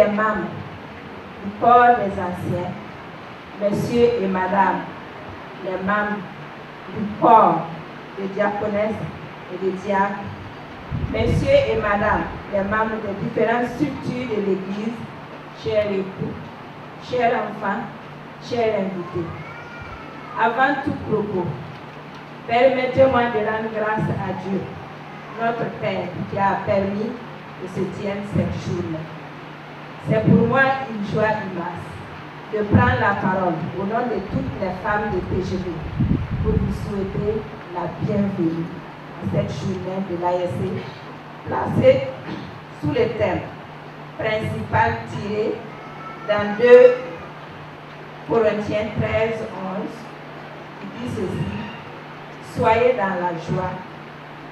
les membres du corps des anciens, messieurs et madame, les membres du corps des diaconesses et des diacres, messieurs et madame, les membres des différentes structures de l'Église, chers époux, chers enfants, chers invités. Avant tout propos, permettez-moi de rendre grâce à Dieu, notre Père, qui a permis que se tienne cette journée. C'est pour moi une joie immense de prendre la parole au nom de toutes les femmes de TGV pour vous souhaiter la bienvenue à cette journée de l'ASC placée sous le thème principal tiré dans 2 Corinthiens 13, 11 qui dit ceci: soyez dans la joie,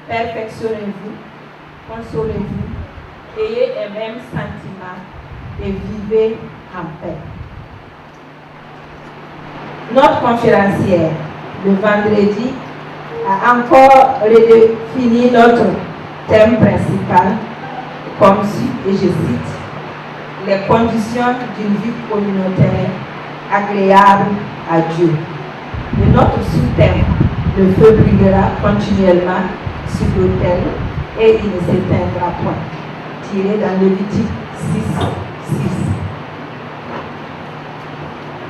perfectionnez-vous, consolez-vous, ayez les mêmes sentiments et vivez en paix. Notre conférencière, le vendredi, a encore redéfini notre thème principal comme suit, et je cite, les conditions d'une vie communautaire agréable à Dieu. Et notre sous-thème, le feu brûlera continuellement sur l'autel et il ne s'éteindra point, tiré dans Lévitique 6, 6.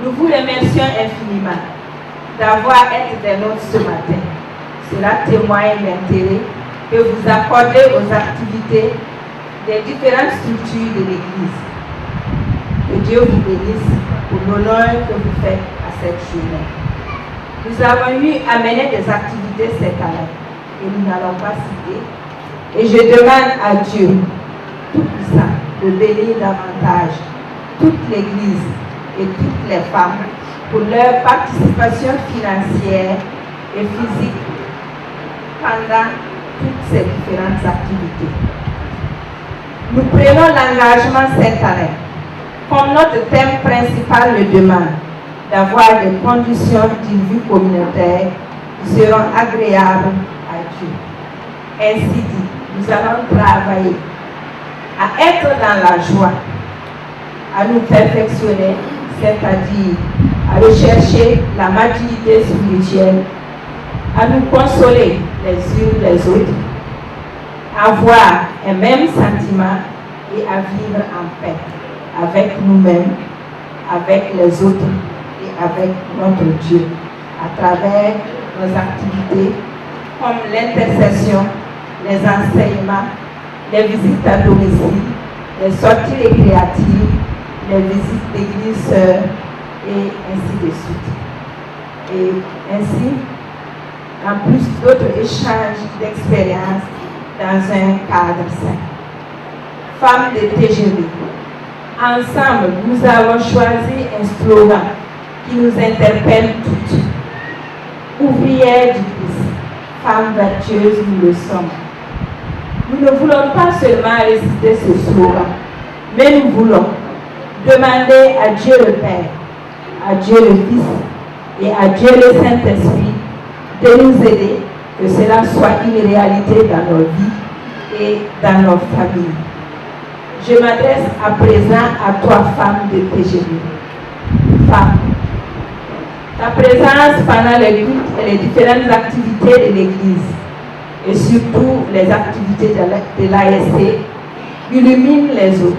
Nous vous remercions infiniment d'avoir été des nôtres ce matin. Cela témoigne l'intérêt que vous accordez aux activités des différentes structures de l'Église. Que Dieu vous bénisse pour l'honneur que vous faites à cette journée. Nous avons eu à mener des activités cette année et nous n'allons pas citer. Et je demande à Dieu Tout-Puissant de bénir davantage toute l'Église et toutes les femmes pour leur participation financière et physique pendant toutes ces différentes activités. Nous prenons l'engagement cette année, comme notre thème principal le demande, d'avoir des conditions d'une vie communautaire qui seront agréables à Dieu. Ainsi dit, nous allons travailler à être dans la joie, à nous perfectionner, c'est-à-dire à rechercher la maturité spirituelle, à nous consoler les uns les autres, à avoir un même sentiment et à vivre en paix avec nous-mêmes, avec les autres et avec notre Dieu, à travers nos activités comme l'intercession, les enseignements, les visites à domicile, les sorties récréatives, les visites d'église sœurs et ainsi de suite. Et ainsi, en plus d'autres échanges d'expériences dans un cadre sain. Femmes de TGV, ensemble, nous avons choisi un slogan qui nous interpelle toutes. Ouvrières du Christ, femmes vertueuses, nous le sommes. Nous ne voulons pas seulement réciter ce slogan, mais nous voulons demander à Dieu le Père, à Dieu le Fils et à Dieu le Saint-Esprit de nous aider, que cela soit une réalité dans nos vies et dans nos familles. Je m'adresse à présent à toi, femmes de TGV. Femmes, ta présence pendant les cultes et les différentes activités de l'Église, et surtout les activités de l'ASC, illumine les autres.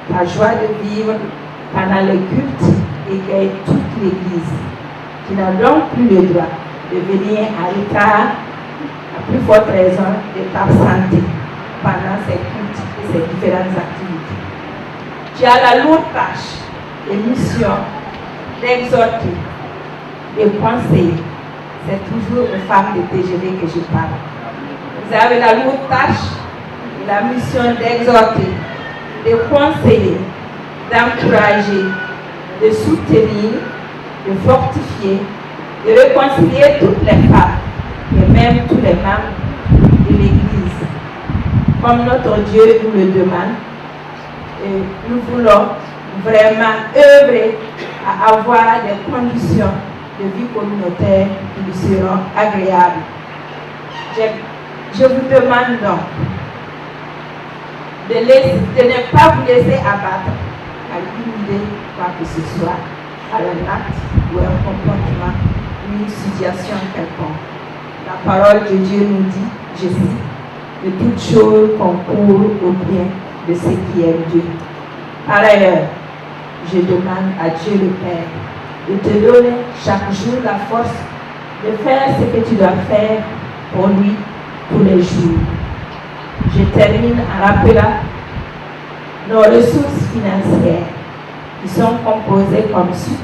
Ta joie de vivre pendant les cultes égaye toute l'Église, qui n'a donc plus le droit de venir en retard, à plus forte raison de t'absenter pendant ces cultes et ces différentes activités. Tu as la lourde tâche et mission d'exhorter, de conseiller. C'est toujours aux femmes de TGV que je parle. Vous avez la lourde tâche et la mission d'exhorter, de conseiller, d'encourager, de soutenir, de fortifier, de réconcilier toutes les femmes et même tous les membres de l'Église. Comme notre Dieu nous le demande, et nous voulons vraiment œuvrer à avoir des conditions de vie communautaire qui nous seront agréables. Je vous demande donc de ne pas vous laisser abattre à imiter quoi que ce soit, à un acte ou un comportement ou une situation quelconque. La parole de Dieu nous dit, je cite, que toute chose concourt au bien de ceux qui aiment Dieu. Par ailleurs, je demande à Dieu le Père de te donner chaque jour la force de faire ce que tu dois faire pour lui tous les jours. Je termine en rappelant nos ressources financières qui sont composées comme suit.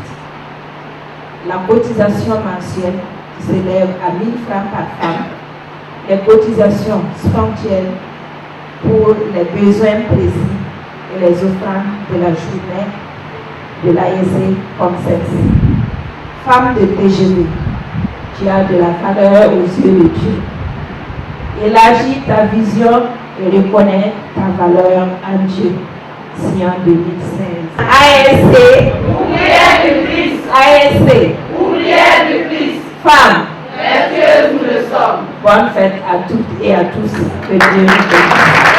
La cotisation mensuelle qui s'élève à 1 000 francs par femme, les cotisations ponctuelles pour les besoins précis et les offrandes de la journée de l'AEC comme celle-ci. Femme de TGV, tu as de la valeur aux yeux de Dieu. Élargis ta vision et reconnais ta valeur en Dieu. Sion 2016. AEC, ouvrière du Christ. AEC, ouvrière du Christ. Femme, vertueuse nous le sommes. Bonne fête à toutes et à tous. Que Dieu nous bénisse.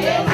Yeah.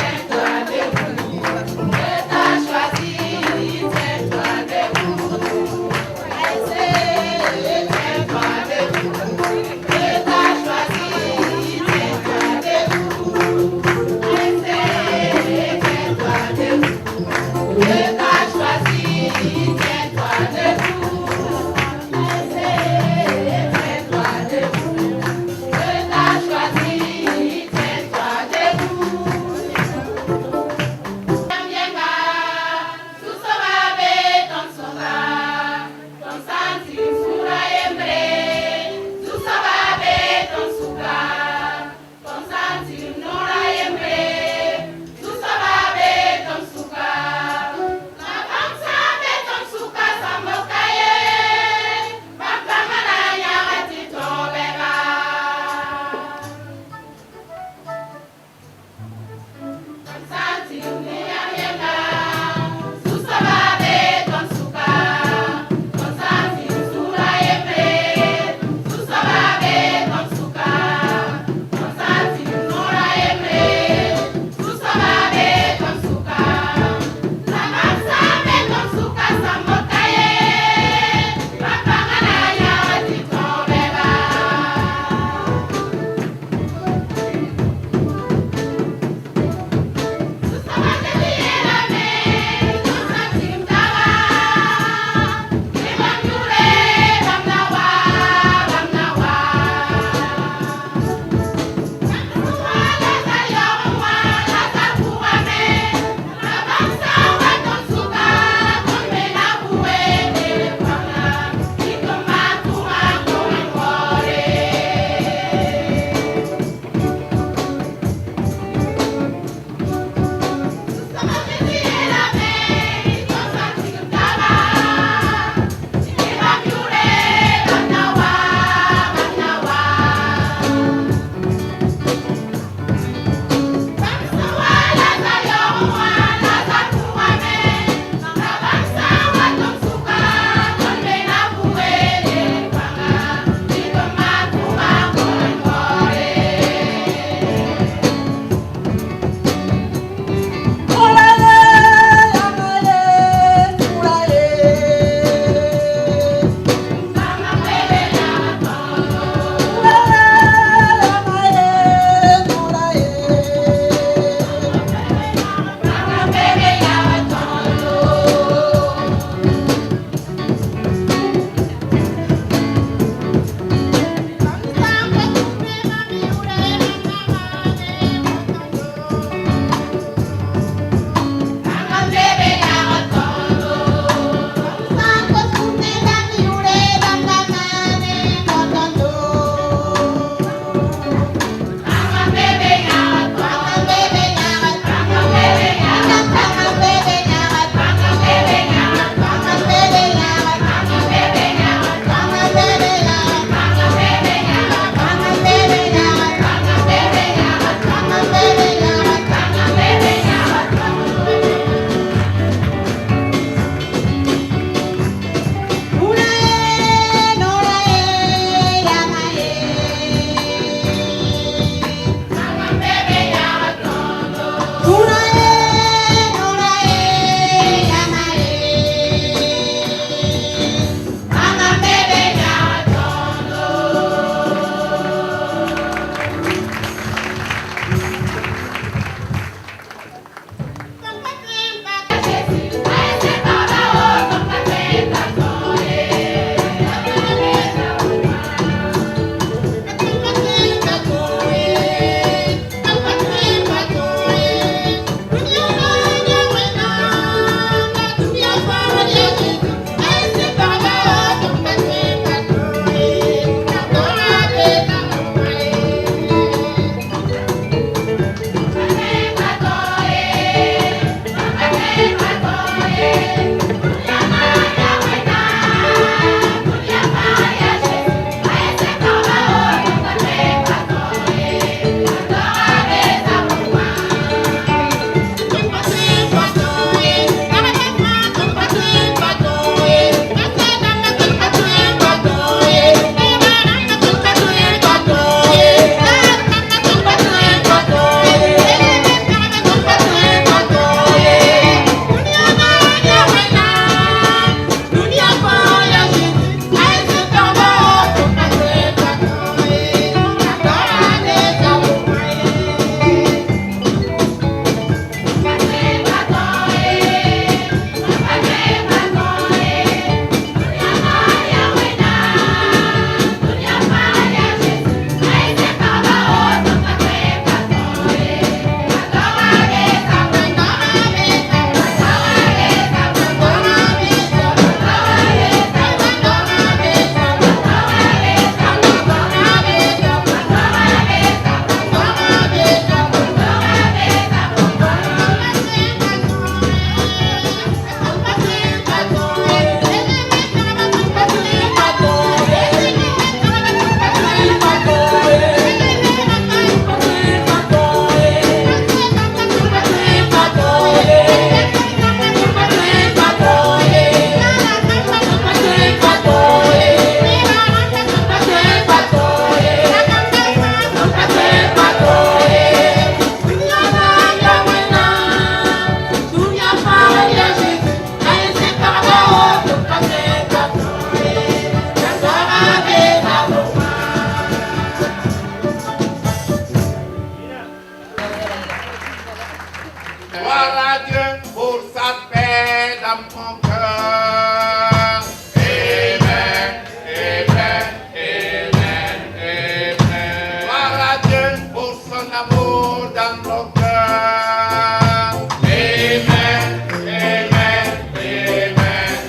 Gloire à Dieu pour sa paix dans mon cœur. Amen, amen, amen, amen. Gloire à Dieu pour son amour dans nos cœurs. Amen, amen, amen,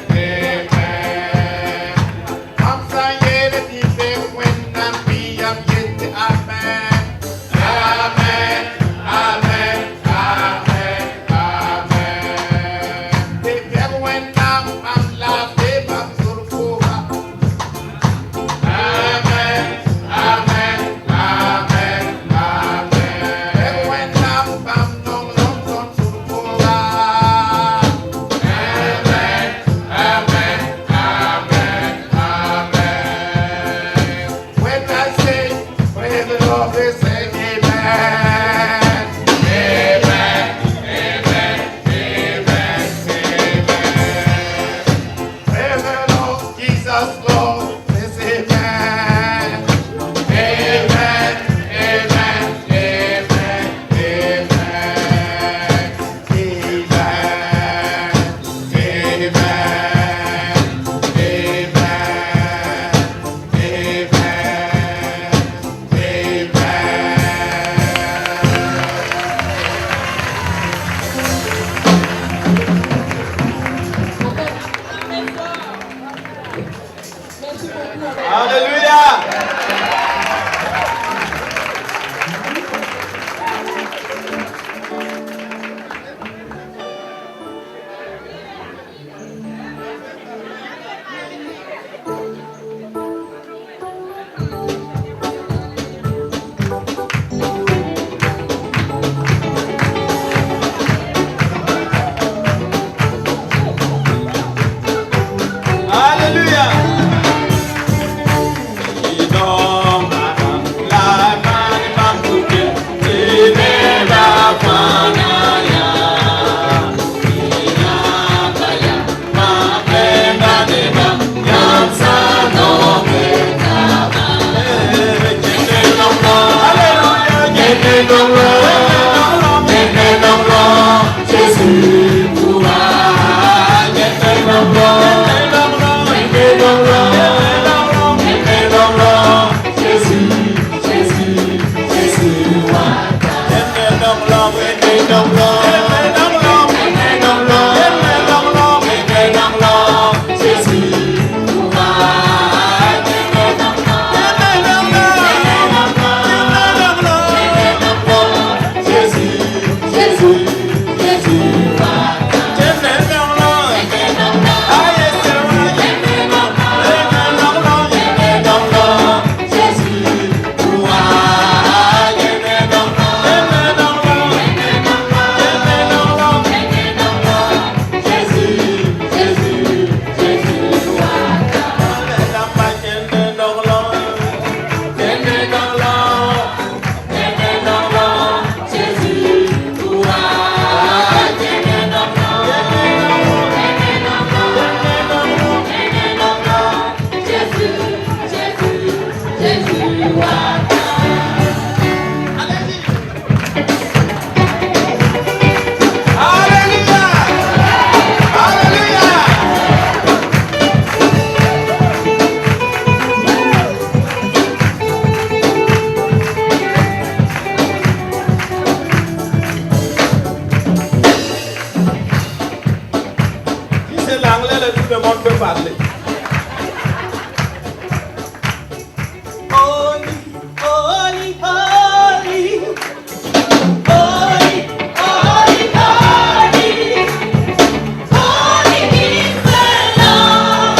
amen. Comme ça, il est dit, when I'm bien, amen. Amen, amen, amen, amen. If everyone now I'm laughing, I'm so full. Amen, amen, amen, amen. Everyone now I'm no longer so full. Amen, amen, amen, amen. When I say, praise the Lord, they say, amen. Amen, amen, amen, amen. Praise the Lord, Jesus, Lord, they say, amen. Amen, amen, amen, amen. Amen, Alléluia. Alléluia. Tout le monde peut parler. Holy, holy, holy. Holy, holy, holy. Holy is the Lord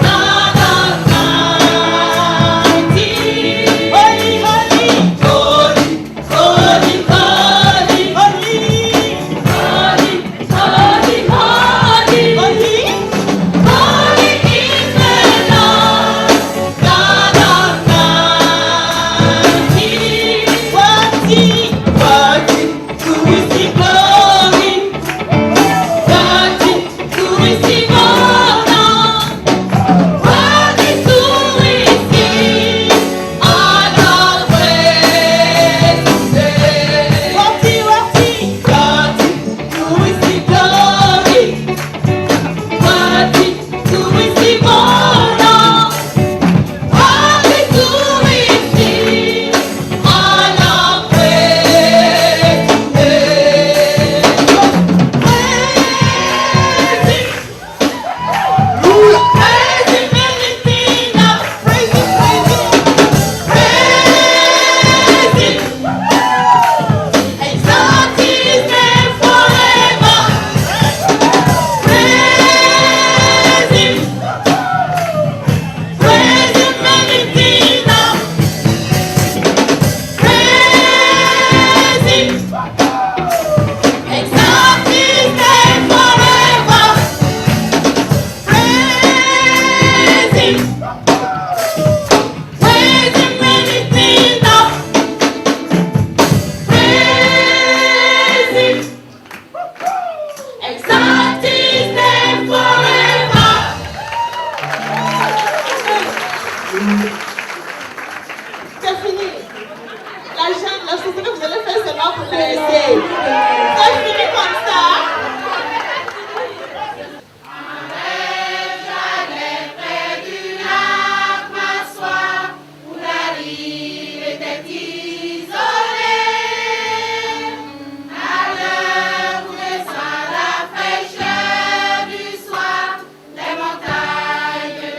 God Almighty. Holy, holy, holy, holy, holy, holy. Holy, holy, holy, holy. pressé. Ça finit comme ça. J'allais près du lac m'asseoir où la rive était isolée. À l'heure où descend la fraîcheur du soir, les montagnes de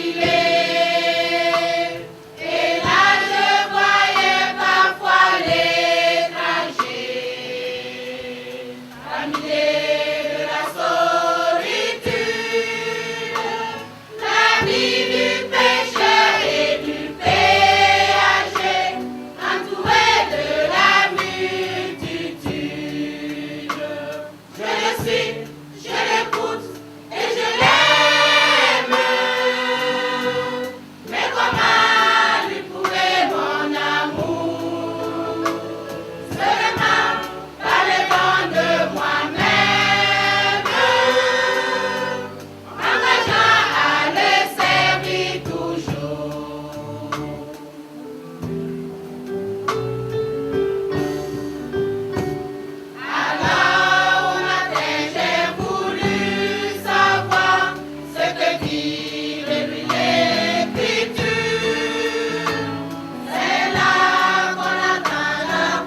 Galilée. Et là je voyais parfois l'étranger, familier de la solitude, l'ami du pécheur et du péager, entouré de la multitude. Je le suis, je l'écoute et je l'aime. Mais comment lui prouver mon amour? Seulement par le don de moi-même, m'engageant à le servir toujours. Alors au matin j'ai voulu savoir ce que dit de lui l'Écriture. C'est là qu'on attend,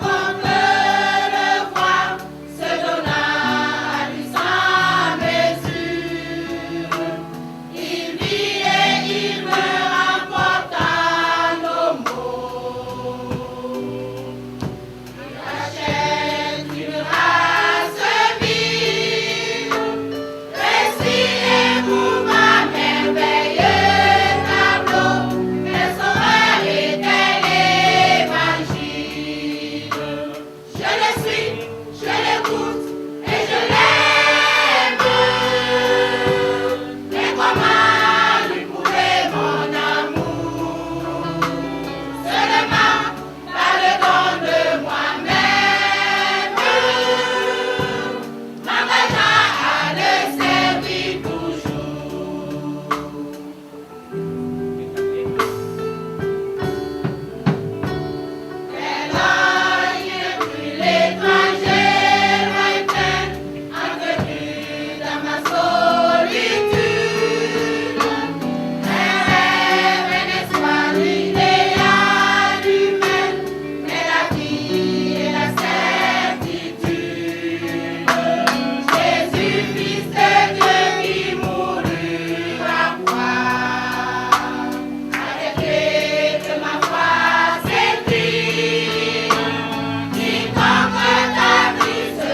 qu'on peut le voir, se donnant à lui sans mesure. Il vit et il me remporte en nos mots. Il achète une race vive, récit et mouvement, merveilleux tableau, quel sauveur et quel évangile. Je le suis, je l'écoute et je l'aime. Mais comment lui prouver mon amour? Seulement par le don de moi-même, m'engageant à le servir toujours. Quel œil n'est plus l'étranger lointain, entretenu dans ma solitude. Un rêve, un espoir, l'idéal humain, mais la vie et la certitude. Jésus, Fils de Dieu qui mourut à croix, a décrété que ma foi s'écrit. Quiconque ta vie se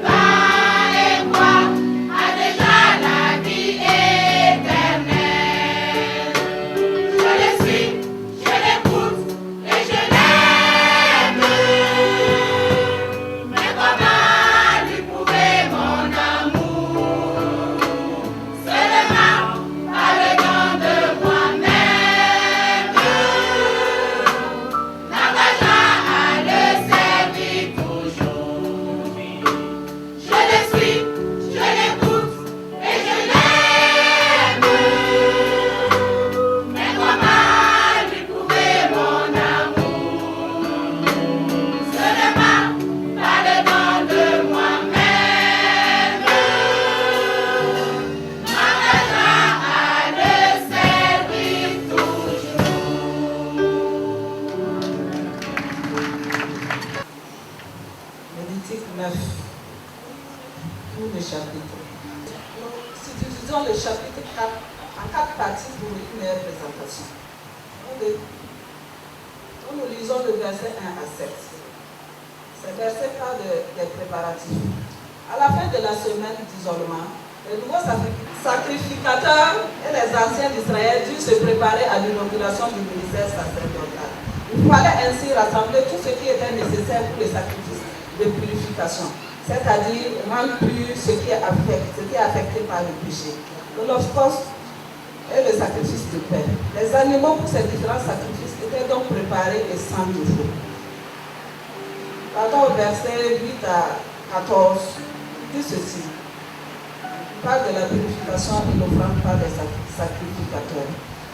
repent et croit a déjà la vie éternelle. Je le suis, je l'écoute et je l'aime. Mais comment lui prouver mon amour? Seulement par le don de moi-même, m'engageant à le servir toujours. Je le suis, je l'écoute et je l'aime. Mais comment lui prouver mon amour? Seulement par le don de moi-même, m'engageant à le servir toujours. Lévitique 9, tout le chapitre. Si nous disons le chapitre 4 en 4 parties pour une meilleure présentation. Nous lisons le verset 1 à 7. Ce verset parle des préparatifs. À la fin de la semaine d'isolement, les nouveaux sacrificateurs et les anciens d'Israël durent se préparer à l'inauguration du ministère sacerdotal. Il fallait ainsi rassembler tout ce qui était nécessaire pour les sacrifices de purification, c'est-à-dire rendre pur ce qui est affecté par le péché, l'holocauste et le sacrifice de paix. Les animaux pour ces différents sacrifices étaient donc préparés et sans défaut. Pardon, au verset 8 à 14, dit ceci. Il parle de la purification et l'offrande par les sacrificateurs.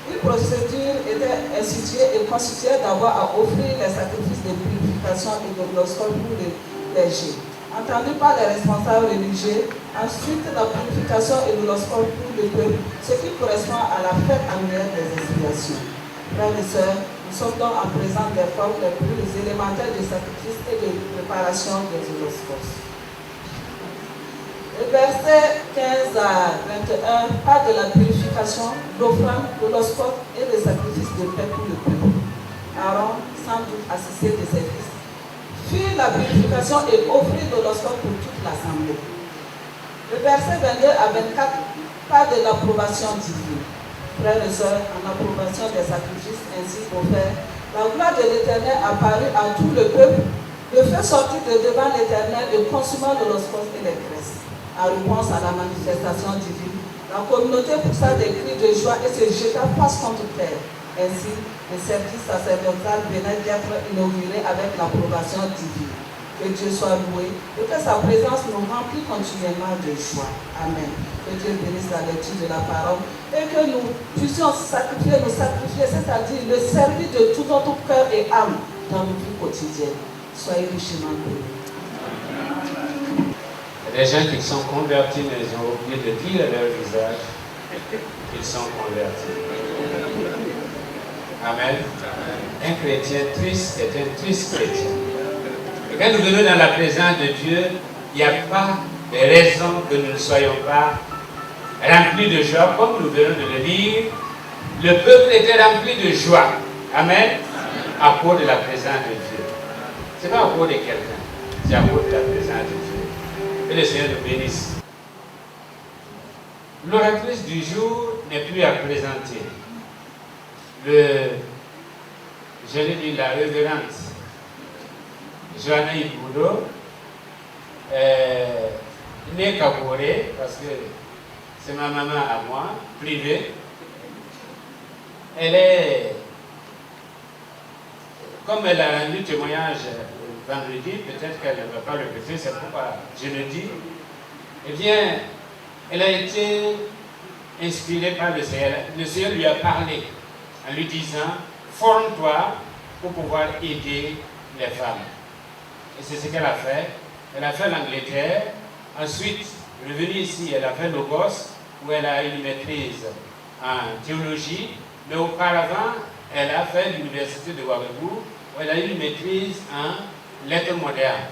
Une procédure était instituée et constituait d'abord à offrir les sacrifices de purification purification et de l'horoscope pour les bergers. Entendu par les responsables religieux, ensuite la purification et l'horoscope pour le peuple, ce qui correspond à la fête annuelle des expiations. Frères et sœurs, nous sommes donc en présence des formes les plus élémentaires de sacrifice et de préparation des horoscopes. Le verset 15 à 21 parle de la purification, l'offrande, de l'horoscope et des sacrifices de paix pour le peuple. Aaron, sans doute assisté de ses fils, fit la purification et offrit de l'horoscope pour toute l'assemblée. Le verset 22 à 24 parle de l'approbation divine. Frères et sœurs, en approbation des sacrifices ainsi offerts, la gloire de l'Éternel apparut à tout le peuple, le fait sortir de devant l'Éternel et consumant l'horoscope et les graisses. En réponse à la manifestation divine, la communauté poussa des cris de joie et se jeta face contre terre. Ainsi, le service sacerdotal venait d'être inauguré avec l'approbation divine. Que Dieu soit loué et que sa présence nous remplit continuellement de joie. Amen. Que Dieu bénisse la lecture de la parole et que nous puissions sacrifier, c'est-à-dire le servir de tout notre cœur et âme dans nos vies quotidiennes. Soyez richement bénis. Il y a des gens qui sont convertis, mais ils ont oublié de dire à leur visage qu'ils sont convertis. Amen. Un chrétien triste est un triste chrétien. Et quand nous venons dans la présence de Dieu, il n'y a pas de raison que nous ne soyons pas remplis de joie, comme nous venons de le lire. Le peuple était rempli de joie. Amen. À cause de la présence de Dieu. Ce n'est pas à cause de quelqu'un, c'est à cause de la présence de Dieu. Que le Seigneur nous bénisse. L'oratrice du jour n'est plus à présenter. Je l'ai dit, la révérende Johanna Iboudo n'est qu'à Boré, parce que c'est ma maman à moi, privée. Elle est, comme elle a rendu témoignage vendredi, peut-être qu'elle ne va pas le répéter, c'est pourquoi je le dis. Eh bien, elle a été inspirée par le Seigneur. Le Seigneur lui a parlé en lui disant, forme-toi pour pouvoir aider les femmes. Et c'est ce qu'elle a fait. Elle a fait l'Angleterre. Ensuite, revenue ici, elle a fait Logos, où elle a une maîtrise en théologie. Mais auparavant, elle a fait l'université de Ouagadougou, où elle a une maîtrise en lettres modernes.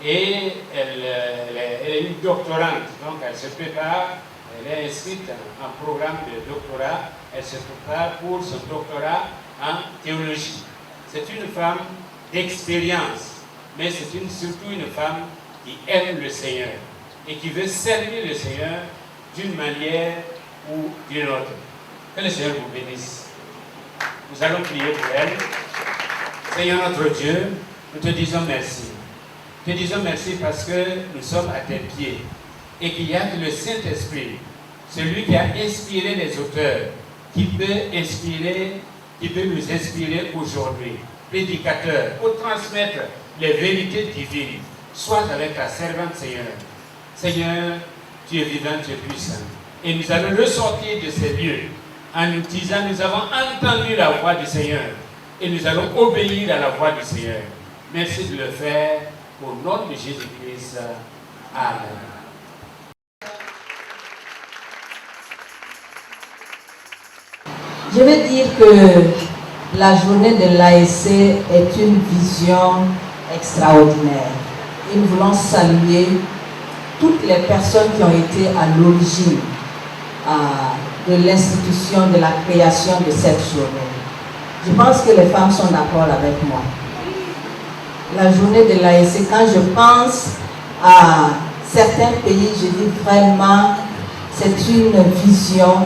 Et elle est une doctorante, donc elle se prépare, elle est inscrite en programme de doctorat, elle se prépare pour son doctorat en théologie. C'est une femme d'expérience, mais c'est surtout une femme qui aime le Seigneur et qui veut servir le Seigneur d'une manière ou d'une autre. Que le Seigneur vous bénisse. Nous allons prier pour elle. Seigneur notre Dieu, nous te disons merci. Nous te disons merci parce que nous sommes à tes pieds et qu'il y a le Saint-Esprit, celui qui a inspiré les auteurs, qui peut nous inspirer aujourd'hui, prédicateurs, pour transmettre les vérités divines, soit avec ta servante Seigneur. Seigneur, tu es vivant, tu es puissant. Et nous allons ressortir de ces lieux en nous disant, nous avons entendu la voix du Seigneur et nous allons obéir à la voix du Seigneur. Merci de le faire au nom de Jésus-Christ. Amen. Je veux dire que la journée de l'ASC est une vision extraordinaire. Et nous voulons saluer toutes les personnes qui ont été à l'origine de l'institution, de la création de cette journée. Je pense que les femmes sont d'accord avec moi. La journée de l'ASC, quand je pense à certains pays, je dis vraiment, c'est une vision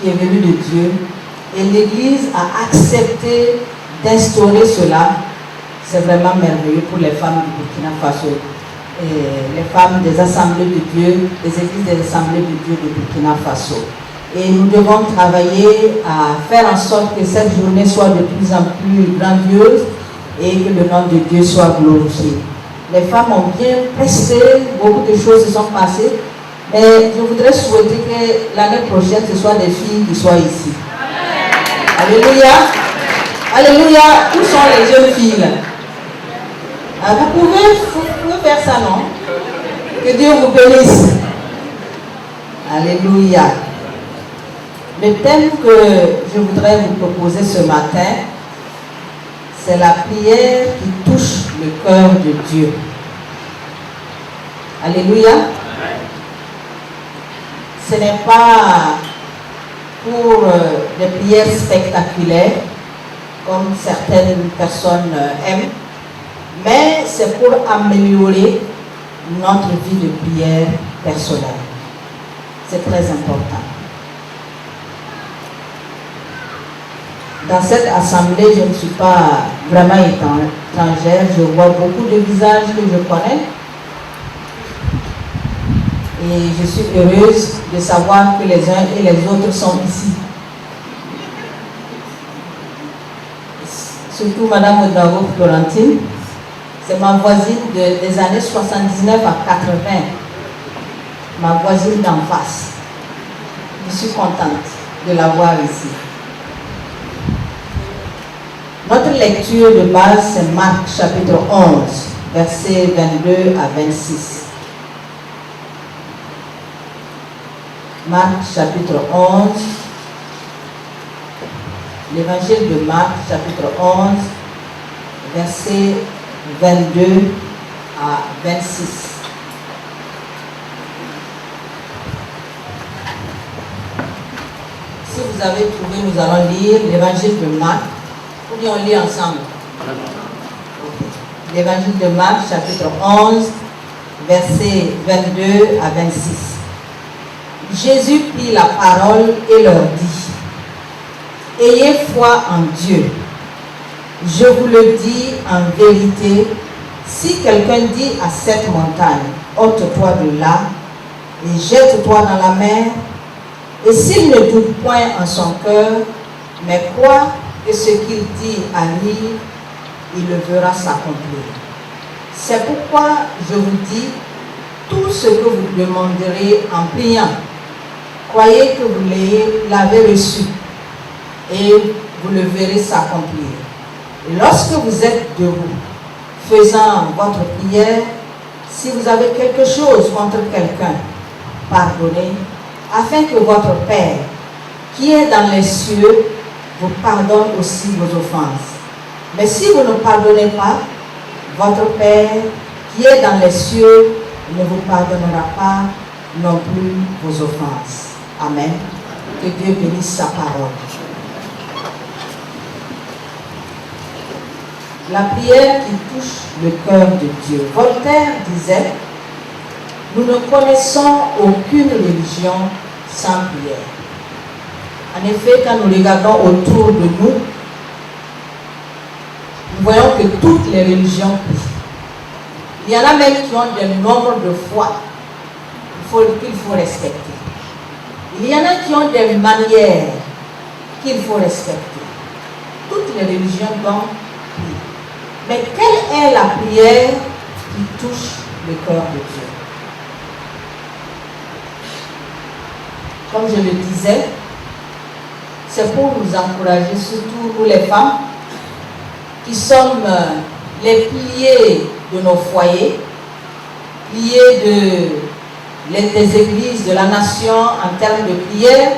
qui est venue de Dieu. Et l'Église a accepté d'instaurer cela. C'est vraiment merveilleux pour les femmes du Burkina Faso. Et les femmes des assemblées de Dieu, les églises des assemblées de Dieu du Burkina Faso. Et nous devons travailler à faire en sorte que cette journée soit de plus en plus grandiose et que le nom de Dieu soit glorifié. Les femmes ont bien pressé, beaucoup de choses se sont passées, mais je voudrais souhaiter que l'année prochaine, ce soit des filles qui soient ici. Alléluia. Alléluia. Où sont les jeunes filles là? Vous pouvez faire ça, non? Que Dieu vous bénisse. Alléluia. Le thème que je voudrais vous proposer ce matin, c'est la prière qui touche le cœur de Dieu. Alléluia. Ce n'est pas pour des prières spectaculaires, comme certaines personnes aiment, mais c'est pour améliorer notre vie de prière personnelle. C'est très important. Dans cette assemblée, je ne suis pas vraiment étrangère. Je vois beaucoup de visages que je connais. Et je suis heureuse de savoir que les uns et les autres sont ici. Surtout Madame Odrago Florentine. C'est ma voisine des années 79 à 80. Ma voisine d'en face. Je suis contente de la voir ici. Notre lecture de base, c'est Marc chapitre 11, versets 22 à 26. Marc chapitre 11, l'évangile de Marc chapitre 11, versets 22 à 26. Si vous avez trouvé, nous allons lire l'évangile de Marc. Ou bien on lit ensemble. L'évangile de Marc, chapitre 11, versets 22 à 26. Jésus prit la parole et leur dit: Ayez foi en Dieu. Je vous le dis en vérité, si quelqu'un dit à cette montagne, ôte-toi de là et jette-toi dans la mer, et s'il ne doute point en son cœur, mais croit que ce qu'il dit arrive, il le verra s'accomplir. C'est pourquoi je vous dis, tout ce que vous demanderez en priant, croyez que vous l'avez reçu et vous le verrez s'accomplir. Et lorsque vous êtes debout, faisant votre prière, si vous avez quelque chose contre quelqu'un, pardonnez, afin que votre Père, qui est dans les cieux, vous pardonne aussi vos offenses. Mais si vous ne pardonnez pas, votre Père, qui est dans les cieux, ne vous pardonnera pas non plus vos offenses. Amen. Que Dieu bénisse sa parole. La prière qui touche le cœur de Dieu. Voltaire disait: nous ne connaissons aucune religion sans prière. En effet, quand nous regardons autour de nous, nous voyons que toutes les religions prient. Il y en a même qui ont des nombres de foi qu'il faut respecter. Il y en a qui ont des manières qu'il faut respecter. Toutes les religions donc prient. Mais quelle est la prière qui touche le cœur de Dieu? Comme je le disais, c'est pour nous encourager, surtout nous les femmes, qui sommes les piliers de nos foyers, piliers des églises, de la nation en termes de prière.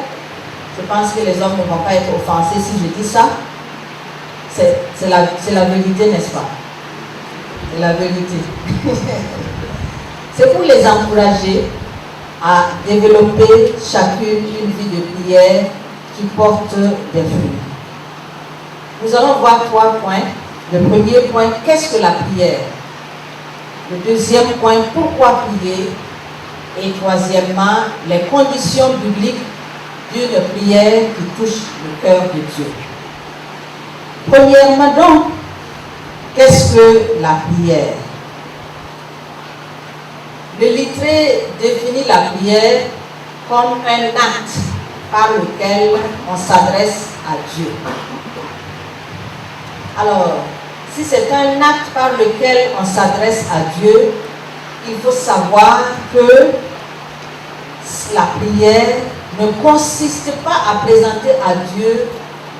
Je pense que les hommes ne vont pas être offensés si je dis ça. C'est la vérité, n'est-ce pas? C'est la vérité. C'est pour les encourager à développer chacune une vie de prière qui porte des fruits. Nous allons voir 3 points. Le premier point, qu'est-ce que la prière? Le deuxième point, pourquoi prier? Et troisièmement, les conditions bibliques d'une prière qui touche le cœur de Dieu. Premièrement donc, qu'est-ce que la prière? Le littré définit la prière comme un acte par lequel on s'adresse à Dieu. Alors, si c'est un acte par lequel on s'adresse à Dieu, il faut savoir que la prière ne consiste pas à présenter à Dieu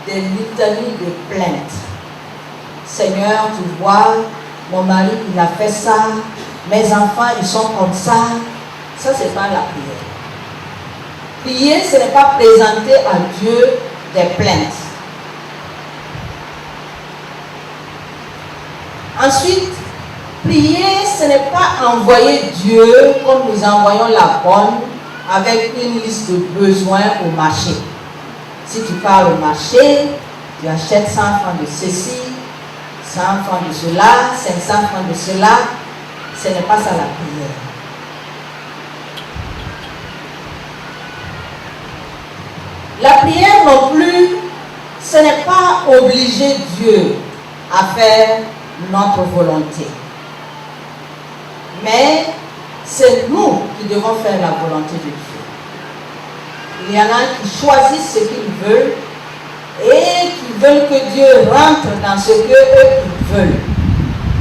des litanies de plaintes. Seigneur, tu vois, mon mari il a fait ça, mes enfants ils sont comme ça. Ça c'est pas la prière. Prier, ce n'est pas présenter à Dieu des plaintes. Ensuite, prier, ce n'est pas envoyer Dieu comme nous envoyons la bonne avec une liste de besoins au marché. Si tu pars au marché, tu achètes 100 francs de ceci, 100 francs de cela, 500 francs de cela. Ce n'est pas ça la prière. La prière non plus, ce n'est pas obliger Dieu à faire notre volonté. Mais c'est nous qui devons faire la volonté de Dieu. Il y en a qui choisissent ce qu'ils veulent et qui veulent que Dieu rentre dans ce que eux ils veulent.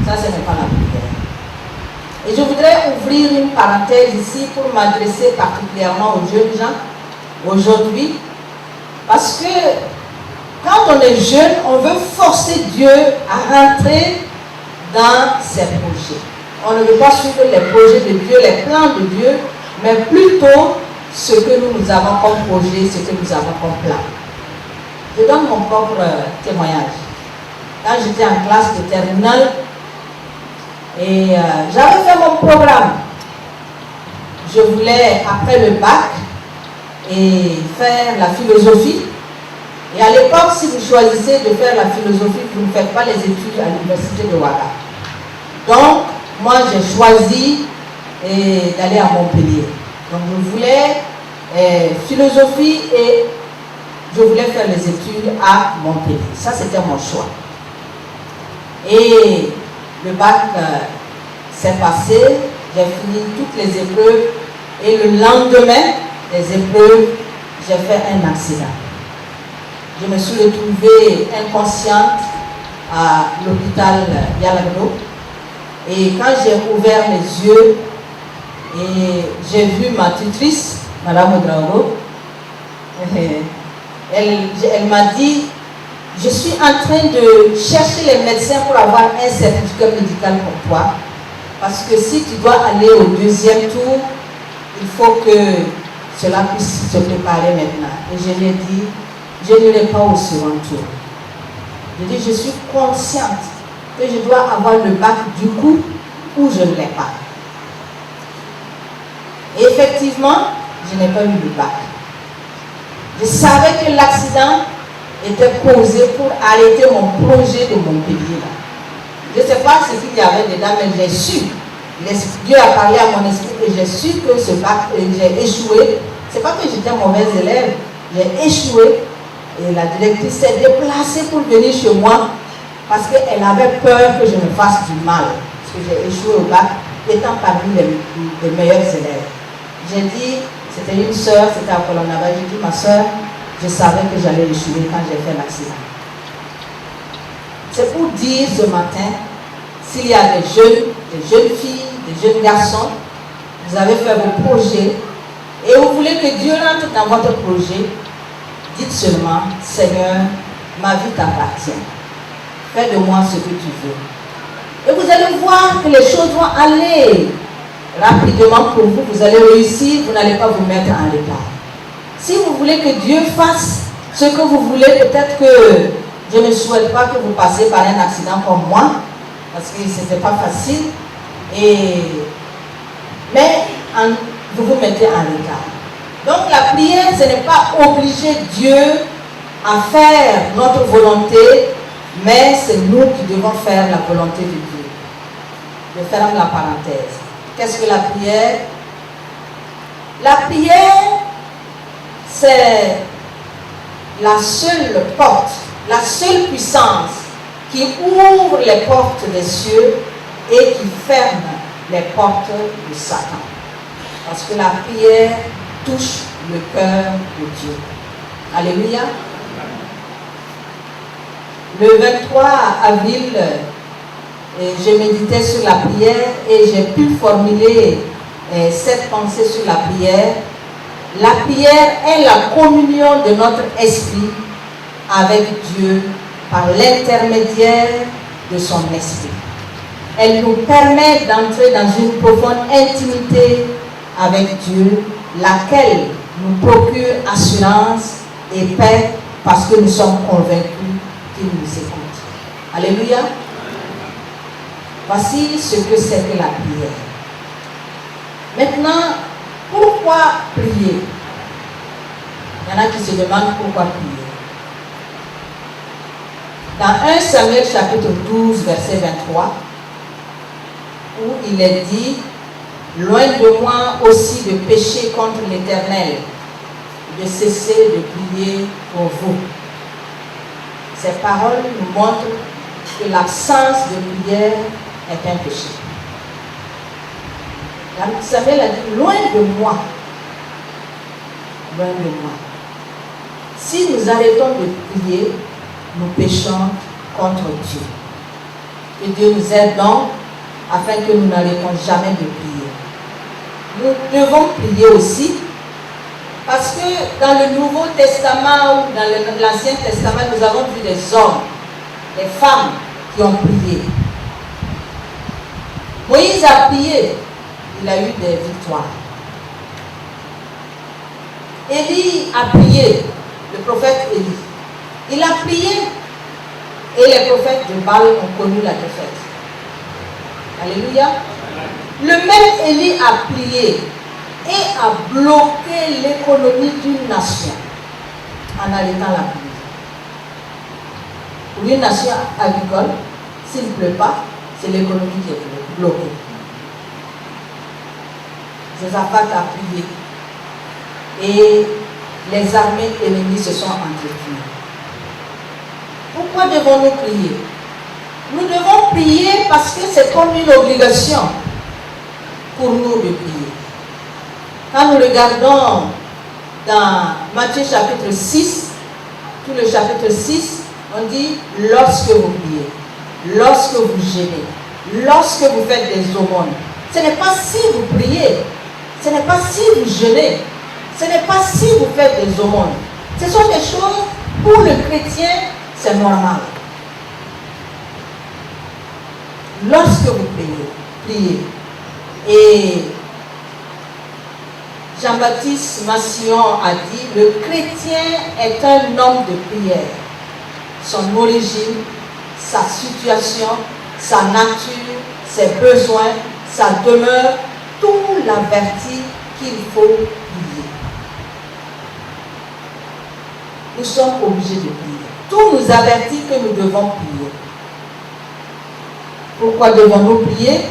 Ça, ce n'est pas la prière. Et je voudrais ouvrir une parenthèse ici pour m'adresser particulièrement aux jeunes gens aujourd'hui. Parce que quand on est jeune, on veut forcer Dieu à rentrer dans ses projets. On ne veut pas suivre les projets de Dieu, les plans de Dieu, mais plutôt ce que nous avons comme projet, ce que nous avons comme plan. Je donne mon propre témoignage. Quand j'étais en classe de terminale, et j'avais fait mon programme. Je voulais, après le bac, et faire la philosophie. Et à l'époque, si vous choisissez de faire la philosophie, vous ne faites pas les études à l'université de Ouaga. Donc, moi, j'ai choisi d'aller à Montpellier. Donc, je voulais philosophie et je voulais faire les études à Montpellier. Ça, c'était mon choix. Et le bac s'est passé, j'ai fini toutes les épreuves et le lendemain des épreuves, j'ai fait un accident. Je me suis retrouvée inconsciente à l'hôpital Yalagno. Et quand j'ai ouvert les yeux, et j'ai vu ma tutrice, Madame Oudraogo, elle m'a dit, je suis en train de chercher les médecins pour avoir un certificat médical pour toi. Parce que si tu dois aller au deuxième tour, il faut que cela puisse se préparer maintenant. Et je lui ai dit, je n'irai pas au second tour. Je dis, je suis consciente que je dois avoir le bac du coup ou je ne l'ai pas. Et effectivement, je n'ai pas eu le bac. Je savais que l'accident était causé pour arrêter mon projet de Montpellier. Je ne sais pas ce qu'il y avait dedans, mais j'ai su. Dieu a parlé à mon esprit et j'ai su que ce bac, j'ai échoué. Ce n'est pas que j'étais mauvaise élève, j'ai échoué. Et la directrice s'est déplacée pour venir chez moi parce qu'elle avait peur que je me fasse du mal. Parce que j'ai échoué au bac, étant parmi les meilleurs élèves. J'ai dit, c'était une soeur, c'était à Colonaba, j'ai dit, ma soeur, je savais que j'allais échouer quand j'ai fait l'accident. C'est pour dire ce matin, s'il y a des jeunes filles, des jeunes garçons, vous avez fait vos projets et vous voulez que Dieu rentre dans votre projet, dites seulement, Seigneur, ma vie t'appartient. Fais de moi ce que tu veux. Et vous allez voir que les choses vont aller rapidement pour vous, vous allez réussir, vous n'allez pas vous mettre en retard. Si vous voulez que Dieu fasse ce que vous voulez, peut-être que je ne souhaite pas que vous passiez par un accident comme moi, parce que ce n'était pas facile, mais vous vous mettez en retard. Donc la prière, ce n'est pas obliger Dieu à faire notre volonté, mais c'est nous qui devons faire la volonté de Dieu. Je ferme la parenthèse. Qu'est-ce que la prière? La prière, c'est la seule porte, la seule puissance qui ouvre les portes des cieux et qui ferme les portes de Satan. Parce que la prière touche le cœur de Dieu. Alléluia. Le 23 avril, je méditais sur la prière et j'ai pu formuler cette pensée sur la prière. La prière est la communion de notre esprit avec Dieu par l'intermédiaire de son esprit. Elle nous permet d'entrer dans une profonde intimité avec Dieu, laquelle nous procure assurance et paix parce que nous sommes convaincus qu'il nous écoute. Alléluia. Voici ce que c'est que la prière. Maintenant, pourquoi prier? Il y en a qui se demandent pourquoi prier. Dans 1 Samuel chapitre 12, verset 23, où il est dit: loin de moi aussi de pécher contre l'Éternel, de cesser de prier pour vous. Ces paroles nous montrent que l'absence de prière est un péché. Samuel a dit: loin de moi. Loin de moi. Si nous arrêtons de prier, nous péchons contre Dieu. Que Dieu nous aide donc afin que nous n'arrêtons jamais de prier. Nous devons prier aussi parce que dans le Nouveau Testament ou dans l'Ancien Testament, nous avons vu des hommes, des femmes qui ont prié. Moïse a prié, il a eu des victoires. Élie a prié, le prophète Élie. Il a prié et les prophètes de Baal ont connu la défaite. Alléluia. Le même Élie a prié et a bloqué l'économie d'une nation en arrêtant la pluie. Pour une nation agricole, s'il ne pleut pas, c'est l'économie qui est bloquée. Josaphat a prié et les armées ennemies se sont entretenues. Pourquoi devons-nous prier? Nous devons prier parce que c'est comme une obligation pour nous de prier. Quand nous regardons dans Matthieu chapitre 6, tout le chapitre 6, on dit lorsque vous priez, lorsque vous gênez, lorsque vous faites des aumônes. Ce n'est pas si vous priez, ce n'est pas si vous jeûnez, ce n'est pas si vous faites des aumônes. Ce sont des choses pour le chrétien, c'est normal. Lorsque vous priez. Et Jean-Baptiste Massillon a dit: le chrétien est un homme de prière. Son origine, sa situation, sa nature, ses besoins, sa demeure, tout l'avertit qu'il faut prier. Nous sommes obligés de prier. Tout nous avertit que nous devons prier. Pourquoi devons-nous prier?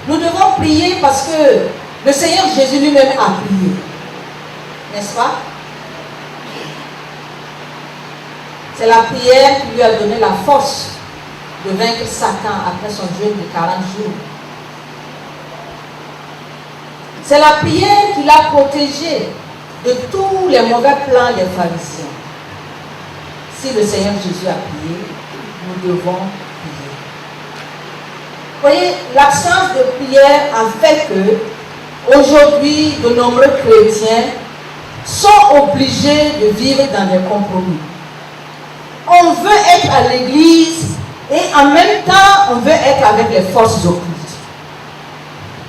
Nous devons prier parce que le Seigneur Jésus lui-même a prié. N'est-ce pas? C'est la prière qui lui a donné la force de vaincre Satan après son jeûne de 40 jours. C'est la prière qui l'a protégé de tous les mauvais plans des pharisiens. Si le Seigneur Jésus a prié, nous devons prier. Vous voyez, l'absence de prière a fait que aujourd'hui, de nombreux chrétiens sont obligés de vivre dans des compromis. On veut être à l'église et en même temps, on veut être avec les forces occultes.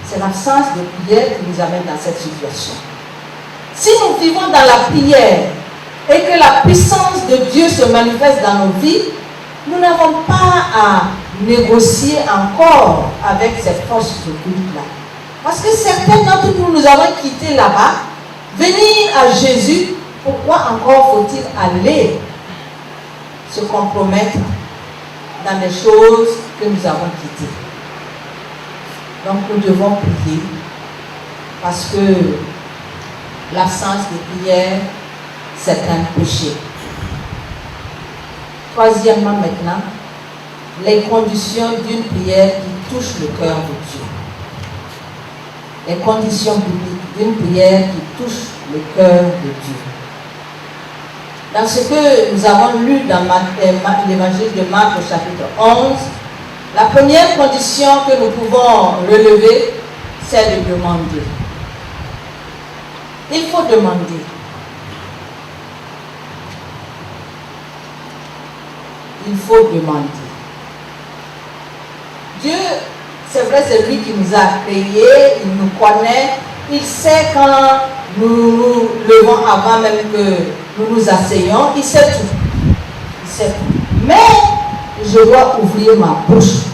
C'est l'absence de prière qui nous amène dans cette situation. Si nous vivons dans la prière et que la puissance de Dieu se manifeste dans nos vies, nous n'avons pas à négocier encore avec cette force occulte-là. Parce que certains d'entre nous, nous avons quitté là-bas, venir à Jésus, pourquoi encore faut-il aller se compromettre dans des choses que nous avons quittées? Donc nous devons prier parce que l'absence de prière, c'est un péché. Troisièmement maintenant, les conditions d'une prière qui touche le cœur de Dieu. Les conditions bibliques d'une prière qui touche le cœur de Dieu. Dans ce que nous avons lu dans l'évangile de Marc au chapitre 11, la première condition que nous pouvons relever, c'est de demander. Il faut demander. Il faut demander. Dieu, c'est vrai, c'est lui qui nous a créés, il nous connaît, il sait quand nous nous levons avant même que nous nous asseyons, il sait tout. Il sait tout. Mais je dois ouvrir ma bouche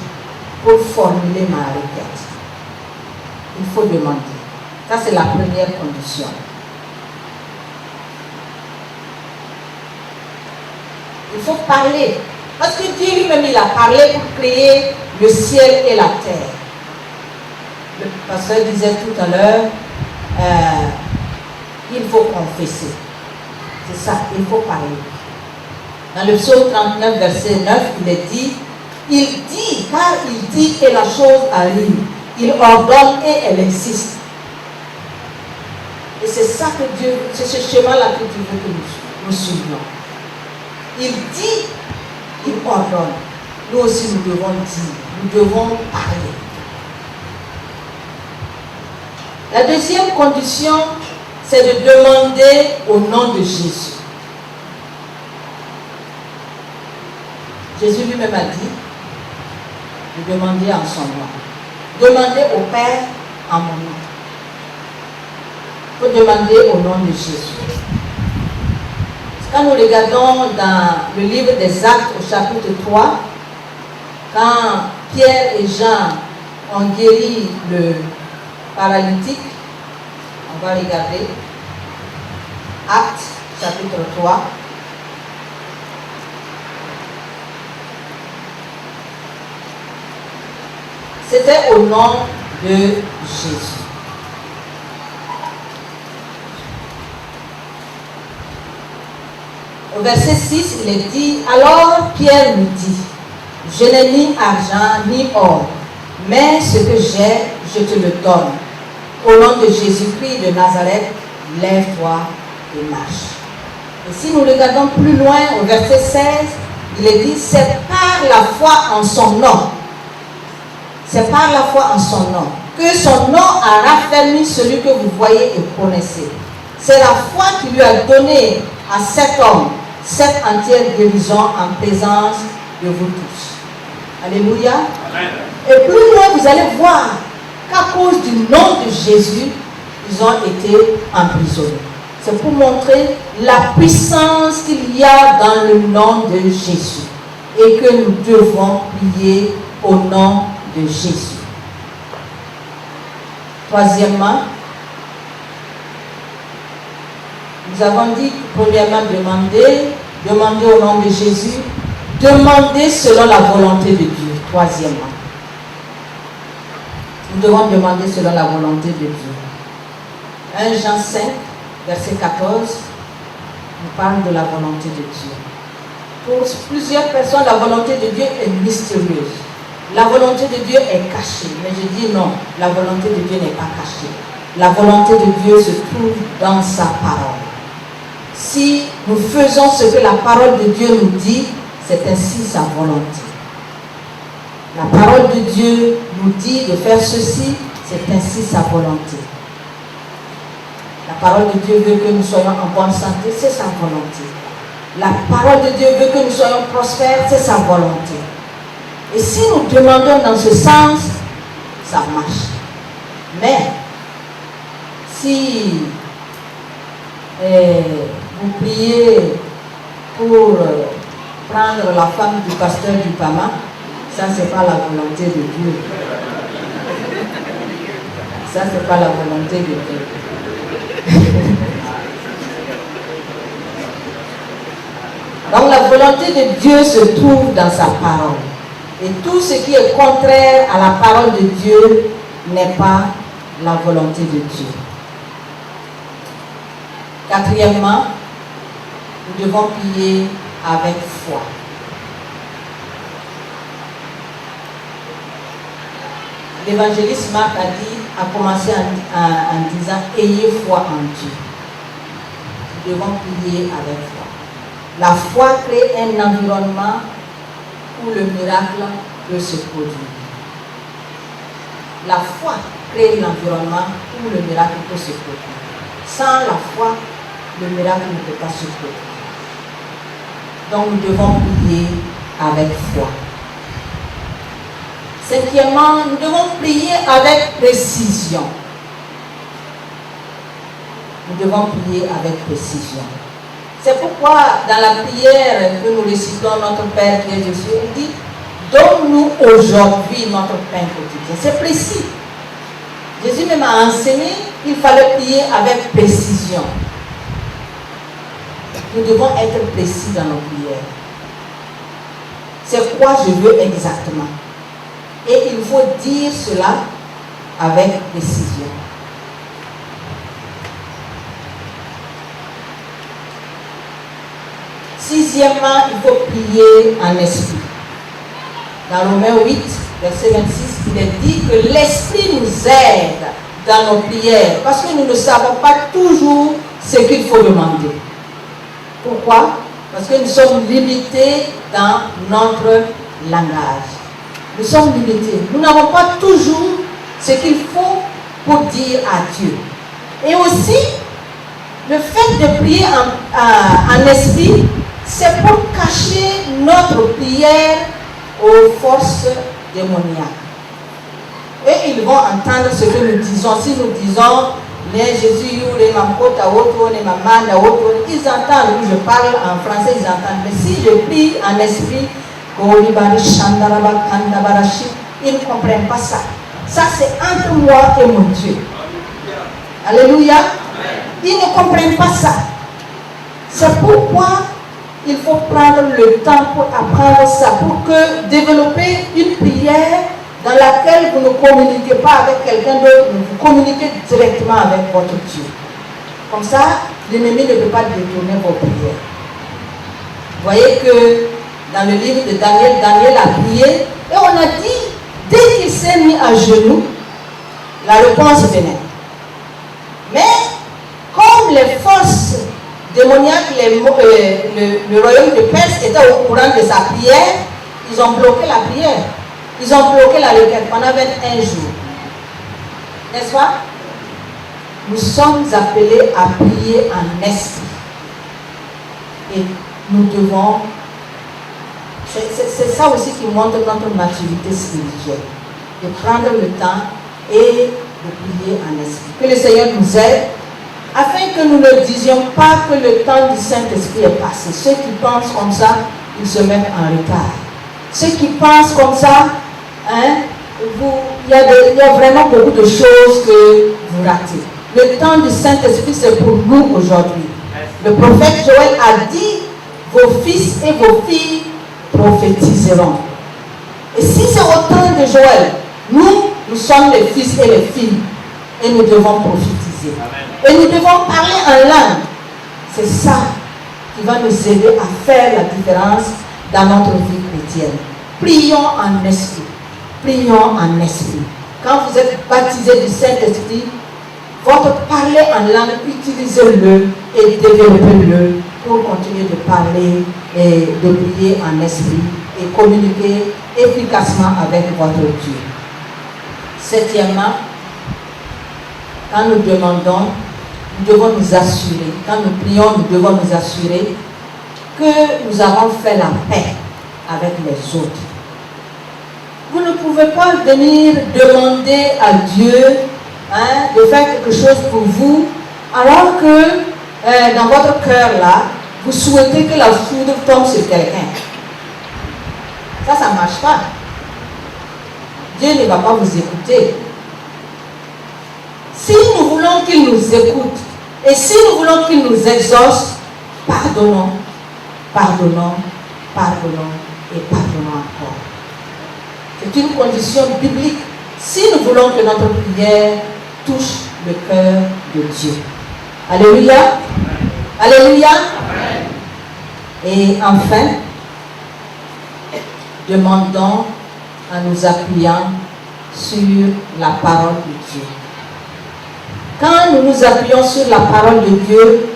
pour formuler ma requête. Il faut demander. Ça, c'est la première condition. Il faut parler. Parce que Dieu lui-même, il a parlé pour créer le ciel et la terre. Le pasteur disait tout à l'heure, il faut confesser. C'est ça, il faut parler. Dans le psaume 39, verset 9, il dit, car il dit et la chose arrive. Il ordonne et elle existe. Et c'est ça que Dieu, c'est ce chemin-là que Dieu veut que nous suivions. Il dit, il ordonne. Nous aussi, nous devons dire, nous devons parler. La deuxième condition, c'est de demander au nom de Jésus. Jésus lui-même a dit de demander en son nom. Demandez au Père en mon nom. Il faut demander au nom de Jésus. Quand nous regardons dans le livre des Actes au chapitre 3, quand Pierre et Jean ont guéri le paralytique, on va regarder Actes chapitre 3. C'était au nom de Jésus. Au verset 6, il est dit, alors Pierre lui dit, je n'ai ni argent ni or, mais ce que j'ai, je te le donne. Au nom de Jésus-Christ de Nazareth, lève-toi et marche. Et si nous regardons plus loin, au verset 16, il est dit, c'est par la foi en son nom. C'est par la foi en son nom que son nom a raffermi celui que vous voyez et connaissez. C'est la foi qui lui a donné à cet homme cette entière guérison en présence de vous tous. Alléluia. Amen. Et plus loin, vous allez voir qu'à cause du nom de Jésus, ils ont été emprisonnés. C'est pour montrer la puissance qu'il y a dans le nom de Jésus et que nous devons prier au nom de Jésus. Troisièmement, nous avons dit, premièrement, demander au nom de Jésus, demander selon la volonté de Dieu. Troisièmement, nous devons demander selon la volonté de Dieu. 1 Jean 5, verset 14, nous parle de la volonté de Dieu. Pour plusieurs personnes, la volonté de Dieu est mystérieuse. La volonté de Dieu est cachée. Mais je dis non, la volonté de Dieu n'est pas cachée. La volonté de Dieu se trouve dans sa parole. Si nous faisons ce que la parole de Dieu nous dit, c'est ainsi sa volonté. La parole de Dieu nous dit de faire ceci, c'est ainsi sa volonté. La parole de Dieu veut que nous soyons en bonne santé, c'est sa volonté. La parole de Dieu veut que nous soyons prospères, c'est sa volonté. Et si nous demandons dans ce sens, ça marche. Mais, si vous priez pour prendre la femme du pasteur du Pama, ça c'est pas la volonté de Dieu. Ça c'est pas la volonté de Dieu. Donc la volonté de Dieu se trouve dans sa parole. Et tout ce qui est contraire à la parole de Dieu n'est pas la volonté de Dieu. Quatrièmement, nous devons prier avec foi. L'évangéliste Marc a commencé en disant « Ayez foi en Dieu ». Nous devons prier avec foi. La foi crée un environnement où le miracle peut se produire. La foi crée l'environnement où le miracle peut se produire. Sans la foi, le miracle ne peut pas se produire. Donc nous devons prier avec foi. Cinquièmement, nous devons prier avec précision. Nous devons prier avec précision. C'est pourquoi dans la prière que nous récitons, notre Père qui est aux cieux, il dit, donne-nous aujourd'hui notre pain quotidien. C'est précis. Jésus même a enseigné qu'il fallait prier avec précision. Nous devons être précis dans nos prières. C'est quoi je veux exactement. Et il faut dire cela avec précision. Sixièmement, il faut prier en esprit. Dans Romains 8, verset 26, il est dit que l'esprit nous aide dans nos prières parce que nous ne savons pas toujours ce qu'il faut demander. Pourquoi? Parce que nous sommes limités dans notre langage. Nous sommes limités. Nous n'avons pas toujours ce qu'il faut pour dire à Dieu. Et aussi, le fait de prier en esprit, c'est pour cacher notre prière aux forces démoniaques. Et ils vont entendre ce que nous disons. Si nous disons, Jésus, ils entendent, je parle en français, ils entendent. Mais si je prie en esprit, ils ne comprennent pas ça. Ça, c'est entre moi et mon Dieu. Alléluia. Ils ne comprennent pas ça. C'est pourquoi il faut prendre le temps pour apprendre ça, pour que développer une prière dans laquelle vous ne communiquez pas avec quelqu'un d'autre, vous communiquez directement avec votre Dieu. Comme ça, l'ennemi ne peut pas détourner vos prières. Vous voyez que dans le livre de Daniel, Daniel a prié et on a dit, dès qu'il s'est mis à genoux, la réponse venait. Mais comme les forces démoniaques, le royaume de Perse était au courant de sa prière, ils ont bloqué la prière. Ils ont bloqué la requête pendant 21 jours. N'est-ce pas? Nous sommes appelés à prier en esprit. Et nous devons... C'est ça aussi qui montre notre maturité spirituelle. De prendre le temps et de prier en esprit. Que le Seigneur nous aide afin que nous ne disions pas que le temps du Saint-Esprit est passé. Ceux qui pensent comme ça, ils se mettent en retard. Ceux qui pensent comme ça, il y a vraiment beaucoup de choses que vous ratez. Le temps du Saint-Esprit, c'est pour nous aujourd'hui. Le prophète Joël a dit, vos fils et vos filles prophétiseront. Et si c'est au temps de Joël, nous sommes les fils et les filles, et nous devons prophétiser. Et nous devons parler en langue. C'est ça qui va nous aider à faire la différence dans notre vie chrétienne. Prions en esprit. Prions en esprit. Quand vous êtes baptisé du Saint-Esprit, votre parler en langue, utilisez-le et développez-le pour continuer de parler et de prier en esprit et communiquer efficacement avec votre Dieu. Septièmement, quand nous demandons, nous devons nous assurer, quand nous prions, nous devons nous assurer que nous avons fait la paix avec les autres. Vous ne pouvez pas venir demander à Dieu de faire quelque chose pour vous, alors que dans votre cœur là, vous souhaitez que la foudre tombe sur quelqu'un. Ça ne marche pas. Dieu ne va pas vous écouter. Si nous voulons qu'il nous écoute et si nous voulons qu'il nous exauce, pardonnons, pardonnons, pardonnons et pardonnons encore. C'est une condition biblique si nous voulons que notre prière touche le cœur de Dieu. Alléluia. Alléluia. Et enfin, demandons en nous appuyant sur la parole de Dieu. Quand nous nous appuyons sur la parole de Dieu,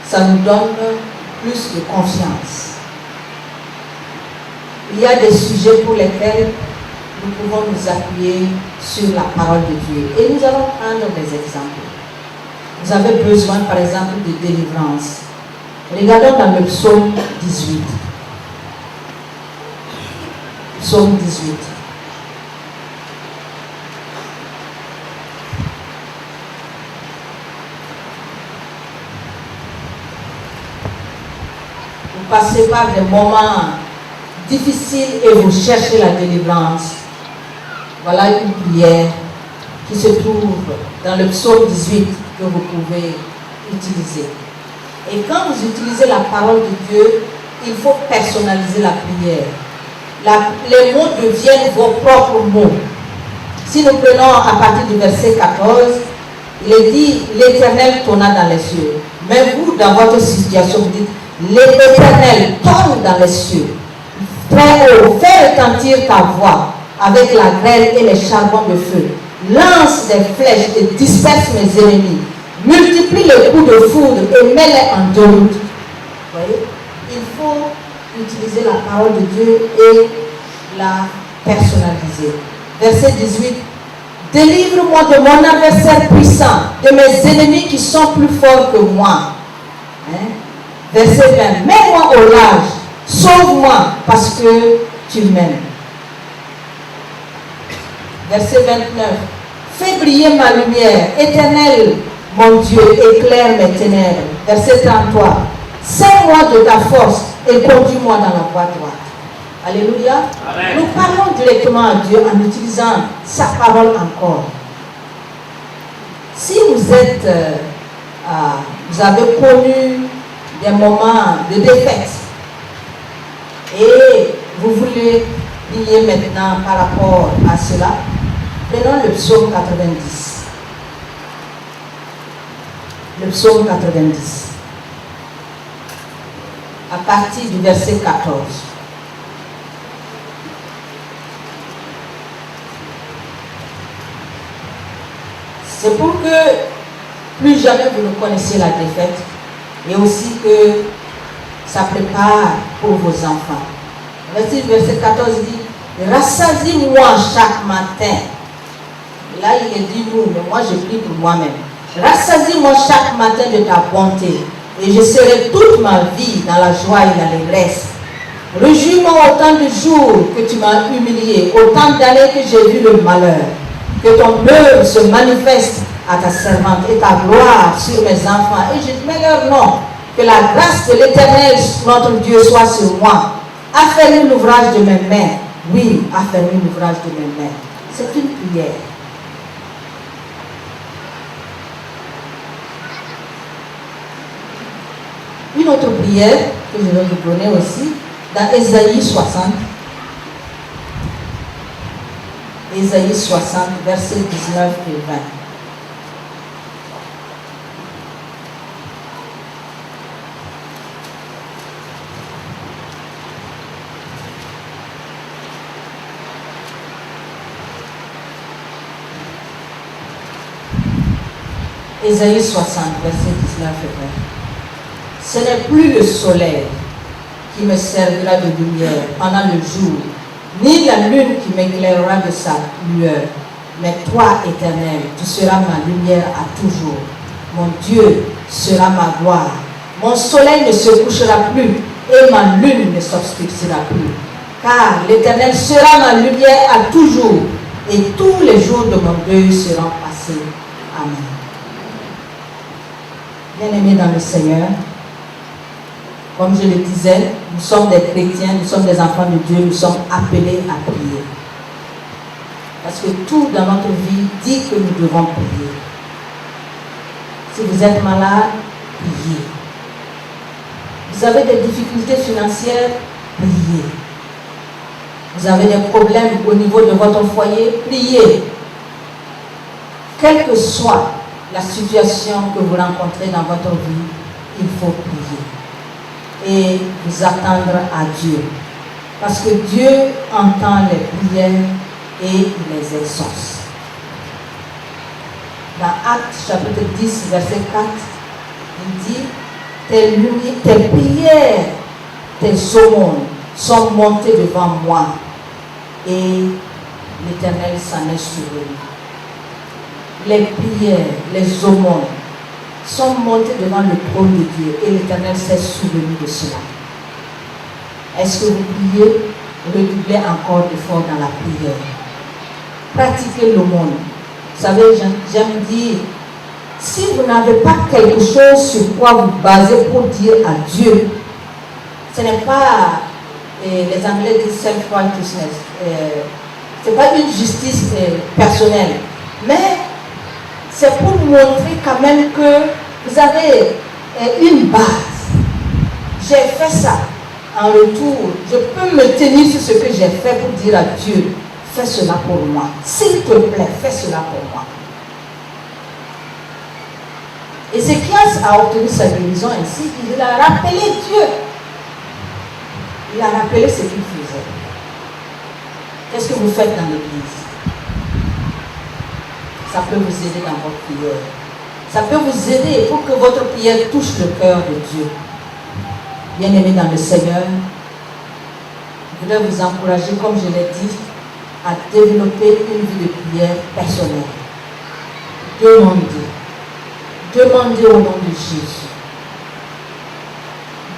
ça nous donne plus de confiance. Il y a des sujets pour lesquels nous pouvons nous appuyer sur la parole de Dieu. Et nous allons prendre des exemples. Vous avez besoin, par exemple, de délivrance. Regardons dans le psaume 18. Psaume 18. passez par des moments difficiles et vous cherchez la délivrance, voilà une prière qui se trouve dans le psaume 18 que vous pouvez utiliser. Et quand vous utilisez la parole de Dieu, il faut personnaliser la prière. Les mots deviennent vos propres mots. Si nous prenons à partir du verset 14, il est dit, l'Éternel tonna dans les cieux. Mais vous, dans votre situation, vous dites, l'Éternel tonne dans les cieux. Très haut, fais retentir ta voix avec la grêle et les charbons de feu. Lance des flèches et disperse mes ennemis. Multiplie les coups de foudre et mets-les en déroute. Vous voyez, il faut utiliser la parole de Dieu et la personnaliser. Verset 18. Délivre-moi de mon adversaire puissant, de mes ennemis qui sont plus forts que moi. Verset 20. Mets-moi au large, sauve-moi parce que tu m'aimes. Verset 29. Fais briller ma lumière, Éternel, mon Dieu, éclaire mes ténèbres. Verset 33. Sers-moi de ta force et conduis-moi dans la voie droite. Alléluia. Amen. Nous parlons directement à Dieu en utilisant sa parole encore. Si vous êtes, vous avez connu des moments de défaite et vous voulez prier maintenant par rapport à cela, prenons le psaume 90. Le psaume 90. À partir du verset 14. C'est pour que plus jamais vous ne connaissiez la défaite et aussi que ça prépare pour vos enfants. Verset 14 dit, rassasie-moi chaque matin. Là il est dit nous, mais moi je prie pour moi-même. Rassasie-moi chaque matin de ta bonté et je serai toute ma vie dans la joie et l'allégresse. Réjouis-moi autant de jours que tu m'as humilié, autant d'années que j'ai vu le malheur. Que ton œuvre se manifeste à ta servante et ta gloire sur mes enfants. Et je mets leur nom. Que la grâce de l'Éternel, notre Dieu, soit sur moi. Affermis l'ouvrage de mes mains. Oui, affermis l'ouvrage de mes mains. C'est une prière. Une autre prière que je vais vous donner aussi, dans Ésaïe 60. Ésaïe 60, versets 19 et 20. Ésaïe 60, versets 19 et 20. Ce n'est plus le soleil qui me servira de lumière pendant le jour, ni la lune qui m'éclairera de sa lueur. Mais toi, Éternel, tu seras ma lumière à toujours. Mon Dieu sera ma gloire. Mon soleil ne se couchera plus et ma lune ne s'obscurcira plus. Car l'Éternel sera ma lumière à toujours et tous les jours de mon deuil seront passés. Amen. Bien-aimés dans le Seigneur, comme je le disais, nous sommes des chrétiens, nous sommes des enfants de Dieu, nous sommes appelés à prier. Parce que tout dans notre vie dit que nous devons prier. Si vous êtes malade, priez. Vous avez des difficultés financières, priez. Vous avez des problèmes au niveau de votre foyer, priez. Quelle que soit la situation que vous rencontrez dans votre vie, il faut prier. Et vous attendre à Dieu. Parce que Dieu entend les prières et il les exauce. Dans Actes chapitre 10, verset 4, il dit, tes prières, tes aumônes sont montées devant moi et l'Éternel s'en est souvenu. Les prières, les aumônes sont montées devant le trône de Dieu et l'Éternel s'est souvenu de cela. Est-ce que vous priez? Redoublez encore d'efforts dans la prière. Pratiquez l'aumône. Vous savez, j'aime dire, si vous n'avez pas quelque chose sur quoi vous basez pour dire à Dieu, Ce n'est pas, les Anglais disent self-righteousness, ce n'est pas une justice personnelle, mais c'est pour montrer quand même que vous avez une base. J'ai fait ça. En retour, je peux me tenir sur ce que j'ai fait pour dire à Dieu, fais cela pour moi. S'il te plaît, fais cela pour moi. Ézéchias a obtenu sa guérison ainsi, il a rappelé Dieu. Il a rappelé ce qu'il faisait. Qu'est-ce que vous faites dans l'église? Ça peut vous aider dans votre prière. Ça peut vous aider pour que votre prière touche le cœur de Dieu. Bien-aimés dans le Seigneur, je voudrais vous encourager, comme je l'ai dit, à développer une vie de prière personnelle. Demandez au nom de Jésus.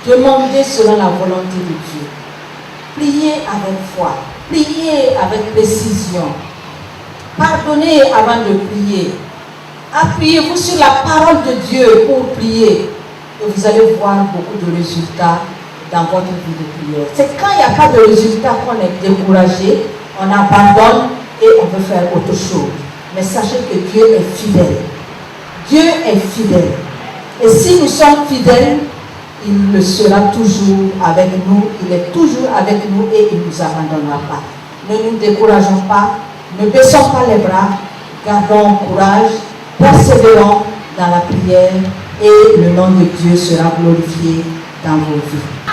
Demandez selon la volonté de Dieu. Priez avec foi. Priez avec précision. Pardonnez avant de prier. Appuyez-vous sur la parole de Dieu pour prier. Et vous allez voir beaucoup de résultats dans votre vie de prière. C'est quand il n'y a pas de résultats qu'on est découragé, on abandonne et on veut faire autre chose. Mais sachez que Dieu est fidèle. Dieu est fidèle. Et si nous sommes fidèles, il le sera toujours avec nous. Il est toujours avec nous et il ne nous abandonnera pas. Ne nous décourageons pas. Ne baissons pas les bras. Gardons courage. Persévérons dans la prière. Et le nom de Dieu sera glorifié dans vos vies.